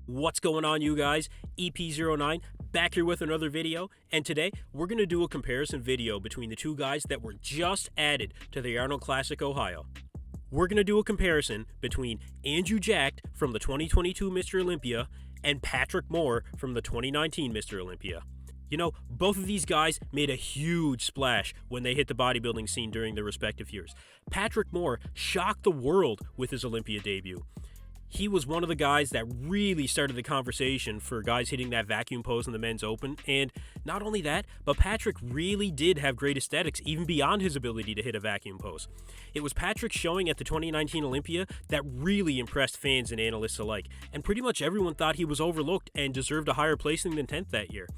What's going on, you guys? EP09 back here with another video, and today we're going to do a comparison video between the two guys that were just added to the Arnold Classic Ohio. We're going to do a comparison between Andrew Jacked from the 2022 Mr. Olympia and Patrick Moore from the 2019 Mr. Olympia. You know, both of these guys made a huge splash when they hit the bodybuilding scene during their respective years. Patrick Moore shocked the world with his Olympia debut. He was one of the guys that really started the conversation for guys hitting that vacuum pose in the men's open, and not only that, but Patrick really did have great aesthetics even beyond his ability to hit a vacuum pose. It was Patrick's showing at the 2019 Olympia that really impressed fans and analysts alike, and pretty much everyone thought he was overlooked and deserved a higher placing than 10th that year.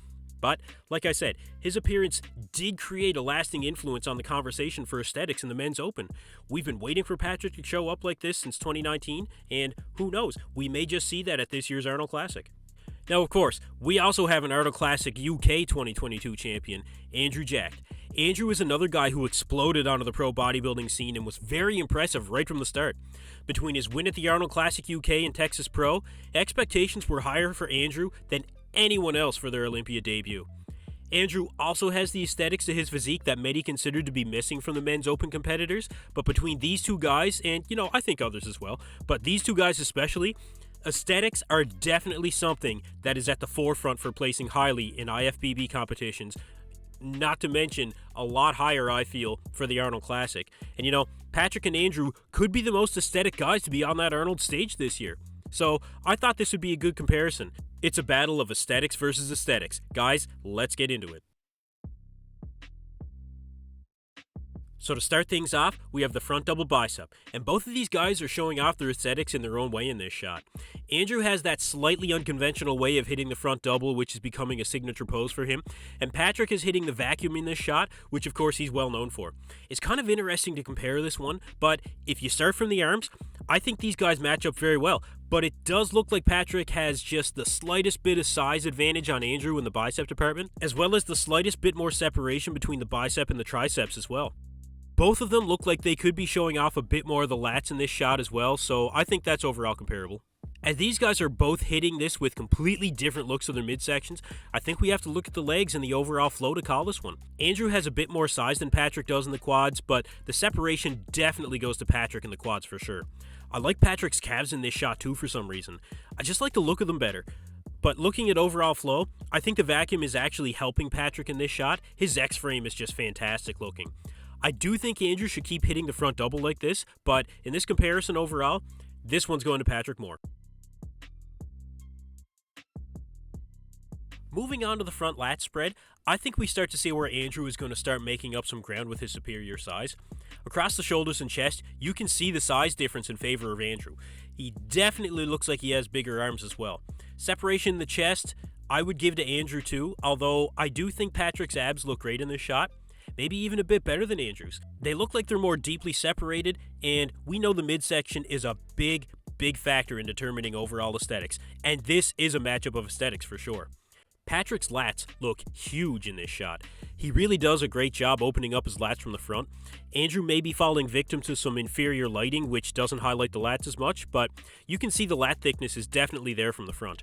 But, like I said, his appearance did create a lasting influence on the conversation for aesthetics in the men's open. We've been waiting for Patrick to show up like this since 2019, and who knows, we may just see that at this year's Arnold Classic. Now, of course, we also have an Arnold Classic UK 2022 champion, Andrew Jacked. Andrew is another guy who exploded onto the pro bodybuilding scene and was very impressive right from the start. Between his win at the Arnold Classic UK and Texas Pro, expectations were higher for Andrew than anyone else for their Olympia debut. Andrew also has the aesthetics to his physique that many considered to be missing from the men's open competitors, but between these two guys, and I think others as well, but these two guys especially, aesthetics are definitely something that is at the forefront for placing highly in IFBB competitions, not to mention a lot higher, I feel, for the Arnold Classic. And Patrick and Andrew could be the most aesthetic guys to be on that Arnold stage this year. So I thought this would be a good comparison. It's a battle of aesthetics versus aesthetics. Guys, let's get into it. So to start things off, we have the front double bicep, and both of these guys are showing off their aesthetics in their own way in this shot. Andrew has that slightly unconventional way of hitting the front double, which is becoming a signature pose for him, and Patrick is hitting the vacuum in this shot, which of course he's well known for. It's kind of interesting to compare this one, but if you start from the arms, I think these guys match up very well, but it does look like Patrick has just the slightest bit of size advantage on Andrew in the bicep department, as well as the slightest bit more separation between the bicep and the triceps as well. Both of them look like they could be showing off a bit more of the lats in this shot as well, so I think that's overall comparable. As these guys are both hitting this with completely different looks of their midsections, I think we have to look at the legs and the overall flow to call this one. Andrew has a bit more size than Patrick does in the quads, but the separation definitely goes to Patrick in the quads for sure. I like Patrick's calves in this shot too for some reason. I just like the look of them better. But looking at overall flow, I think the vacuum is actually helping Patrick in this shot. His X-frame is just fantastic looking. I do think Andrew should keep hitting the front double like this, but in this comparison overall, this one's going to Patrick Moore. Moving on to the front lat spread, I think we start to see where Andrew is going to start making up some ground with his superior size. Across the shoulders and chest, you can see the size difference in favor of Andrew. He definitely looks like he has bigger arms as well. Separation in the chest, I would give to Andrew too, although I do think Patrick's abs look great in this shot. Maybe even a bit better than Andrew's. They look like they're more deeply separated, and we know the midsection is a big factor in determining overall aesthetics, and this is a matchup of aesthetics for sure. Patrick's lats look huge in this shot. He really does a great job opening up his lats from the front. Andrew may be falling victim to some inferior lighting, which doesn't highlight the lats as much, but you can see the lat thickness is definitely there from the front.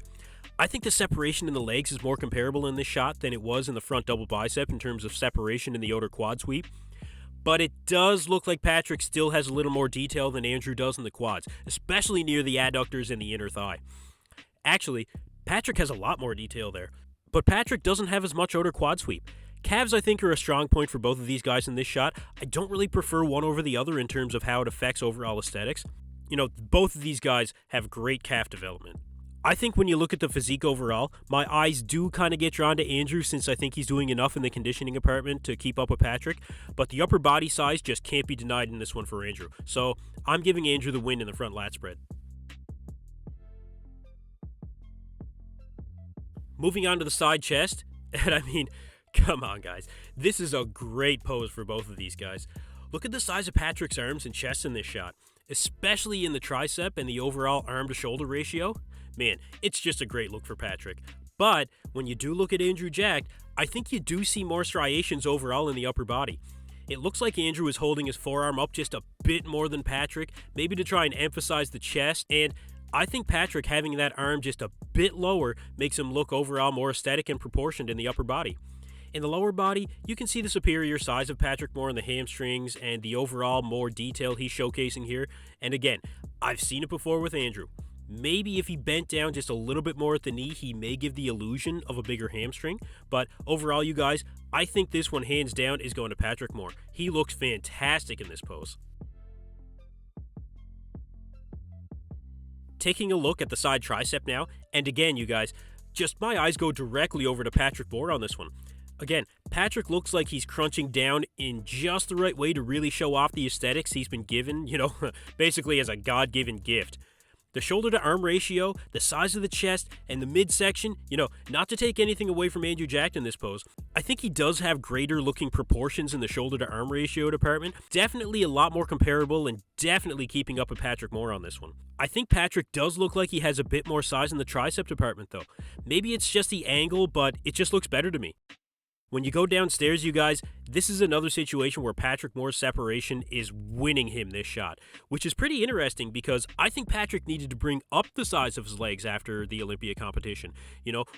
I think the separation in the legs is more comparable in this shot than it was in the front double bicep in terms of separation in the outer quad sweep. But it does look like Patrick still has a little more detail than Andrew does in the quads, especially near the adductors and the inner thigh. Actually, Patrick has a lot more detail there, but Patrick doesn't have as much outer quad sweep. Calves, I think, are a strong point for both of these guys in this shot. I don't really prefer one over the other in terms of how it affects overall aesthetics. Both of these guys have great calf development. I think when you look at the physique overall, my eyes do kind of get drawn to Andrew since I think he's doing enough in the conditioning department to keep up with Patrick, but the upper body size just can't be denied in this one for Andrew. So I'm giving Andrew the win in the front lat spread. Moving on to the side chest, and I mean, come on guys, this is a great pose for both of these guys. Look at the size of Patrick's arms and chest in this shot, especially in the tricep and the overall arm to shoulder ratio. Man, it's just a great look for Patrick. But when you do look at Andrew Jacked, I think you do see more striations overall in the upper body. It looks like Andrew is holding his forearm up just a bit more than Patrick, maybe to try and emphasize the chest, and I think Patrick having that arm just a bit lower makes him look overall more aesthetic and proportioned in the upper body. In the lower body, you can see the superior size of Patrick more in the hamstrings and the overall more detail he's showcasing here. And again, I've seen it before with Andrew. Maybe if he bent down just a little bit more at the knee, he may give the illusion of a bigger hamstring. But overall, you guys, I think this one hands down is going to Patrick Moore. He looks fantastic in this pose. Taking a look at the side tricep now, and again, you guys, just my eyes go directly over to Patrick Moore on this one. Again, Patrick looks like he's crunching down in just the right way to really show off the aesthetics he's been given, basically as a God-given gift. The shoulder to arm ratio, the size of the chest, and the midsection, not to take anything away from Andrew Jacked in this pose, I think he does have greater looking proportions in the shoulder to arm ratio department. Definitely a lot more comparable and definitely keeping up with Patrick Moore on this one. I think Patrick does look like he has a bit more size in the tricep department though. Maybe it's just the angle, but it just looks better to me. When you go downstairs, you guys, this is another situation where Patrick Moore's separation is winning him this shot, which is pretty interesting because I think Patrick needed to bring up the size of his legs after the Olympia competition,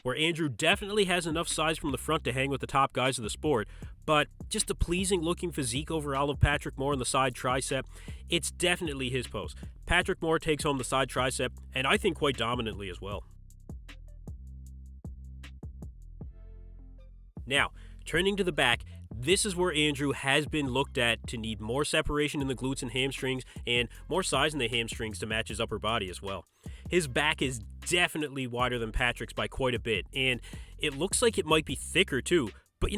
where Andrew definitely has enough size from the front to hang with the top guys of the sport, but just a pleasing looking physique overall of Patrick Moore on the side tricep, it's definitely his pose. Patrick Moore takes home the side tricep, and I think quite dominantly as well. Now, turning to the back, this is where Andrew has been looked at to need more separation in the glutes and hamstrings and more size in the hamstrings to match his upper body as well. His back is definitely wider than Patrick's by quite a bit, and it looks like it might be thicker too, but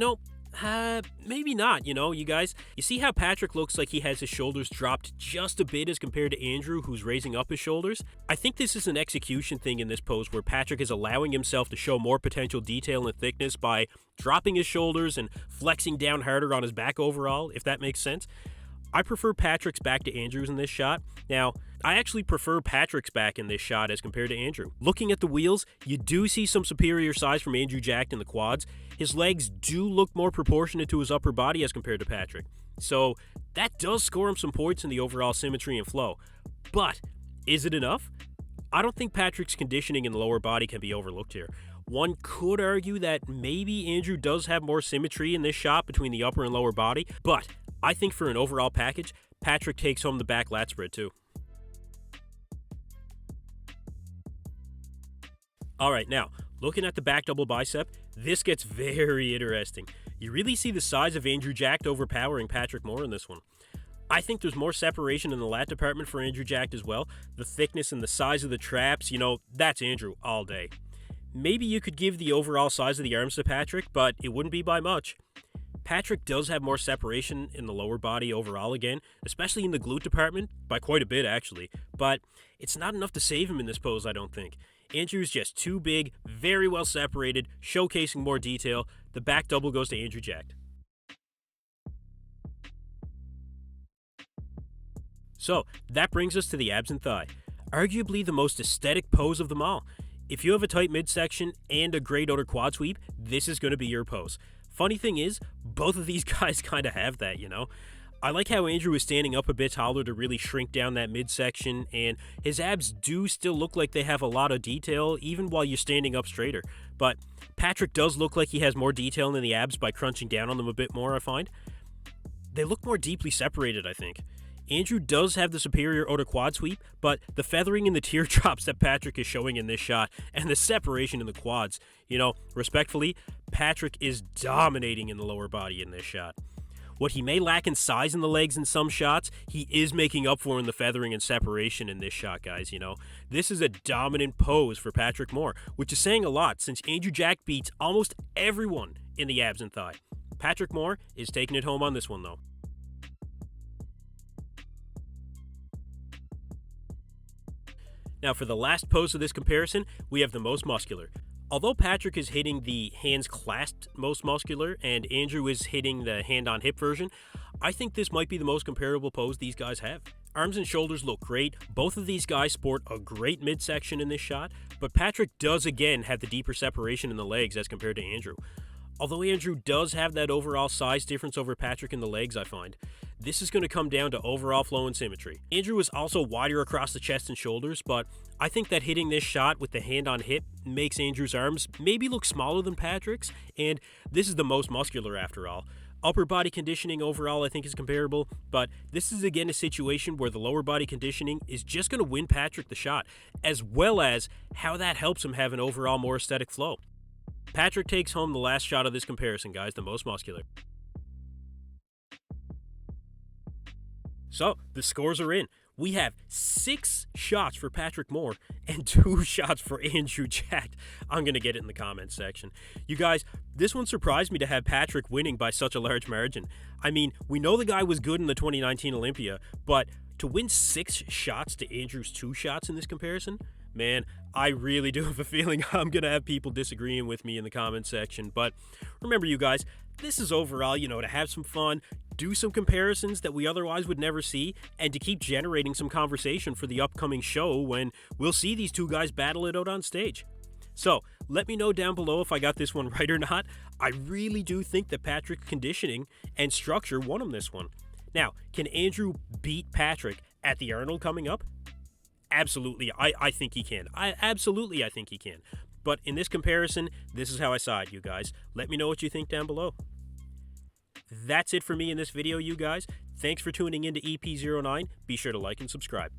maybe not, you guys. You see how Patrick looks like he has his shoulders dropped just a bit as compared to Andrew, who's raising up his shoulders? I think this is an execution thing in this pose where Patrick is allowing himself to show more potential detail and thickness by dropping his shoulders and flexing down harder on his back overall, if that makes sense. I prefer Patrick's back to Andrew's in this shot. Now, I actually prefer Patrick's back in this shot as compared to Andrew. Looking at the wheels, you do see some superior size from Andrew Jacked in the quads. His legs do look more proportionate to his upper body as compared to Patrick. So that does score him some points in the overall symmetry and flow. But is it enough? I don't think Patrick's conditioning in the lower body can be overlooked here. One could argue that maybe Andrew does have more symmetry in this shot between the upper and lower body, but I think for an overall package, Patrick takes home the back lat spread too. Alright, now, looking at the back double bicep, this gets very interesting. You really see the size of Andrew Jacked overpowering Patrick Moore in this one. I think there's more separation in the lat department for Andrew Jacked as well. The thickness and the size of the traps, that's Andrew all day. Maybe you could give the overall size of the arms to Patrick, but it wouldn't be by much. Patrick does have more separation in the lower body overall again, especially in the glute department, by quite a bit actually, but it's not enough to save him in this pose, I don't think. Andrew's just too big, very well separated, showcasing more detail. The back double goes to Andrew Jacked. So, that brings us to the abs and thigh. Arguably the most aesthetic pose of them all. If you have a tight midsection and a great outer quad sweep, this is going to be your pose. Funny thing is, both of these guys kind of have that, I like how Andrew is standing up a bit taller to really shrink down that midsection, and his abs do still look like they have a lot of detail, even while you're standing up straighter. But Patrick does look like he has more detail in the abs by crunching down on them a bit more, I find. They look more deeply separated, I think. Andrew does have the superior outer quad sweep, but the feathering in the teardrops that Patrick is showing in this shot, and the separation in the quads, respectfully, Patrick is dominating in the lower body in this shot. What he may lack in size in the legs in some shots, he is making up for in the feathering and separation in this shot, guys, This is a dominant pose for Patrick Moore, which is saying a lot since Andrew Jacked beats almost everyone in the abs and thigh. Patrick Moore is taking it home on this one, though. Now, for the last pose of this comparison, we have the most muscular. Although Patrick is hitting the hands clasped most muscular and Andrew is hitting the hand on hip version, I think this might be the most comparable pose these guys have. Arms and shoulders look great. Both of these guys sport a great midsection in this shot, but Patrick does again have the deeper separation in the legs as compared to Andrew. Although Andrew does have that overall size difference over Patrick in the legs, I find. this is going to come down to overall flow and symmetry. Andrew is also wider across the chest and shoulders, but I think that hitting this shot with the hand on hip makes Andrew's arms maybe look smaller than Patrick's, and this is the most muscular after all. Upper body conditioning overall I think is comparable, but this is again a situation where the lower body conditioning is just going to win Patrick the shot, as well as how that helps him have an overall more aesthetic flow. Patrick takes home the last shot of this comparison, guys, the most muscular. So, the scores are in. We have 6 shots for Patrick Moore and 2 shots for Andrew Jacked. I'm going to get it in the comments section. You guys, this one surprised me to have Patrick winning by such a large margin. I mean, we know the guy was good in the 2019 Olympia, but to win 6 shots to Andrew's 2 shots in this comparison, man, I really do have a feeling I'm going to have people disagreeing with me in the comments section. But remember, you guys, this is overall, to have some fun, do some comparisons that we otherwise would never see, and to keep generating some conversation for the upcoming show when we'll see these two guys battle it out on stage. So, let me know down below if I got this one right or not. I really do think that Patrick's conditioning and structure won him this one. Now, can Andrew beat Patrick at the Arnold coming up? Absolutely, I think he can. I think he can. But in this comparison, this is how I side, you guys. Let me know what you think down below. That's it for me in this video, you guys. Thanks for tuning in to EP09. Be sure to like and subscribe.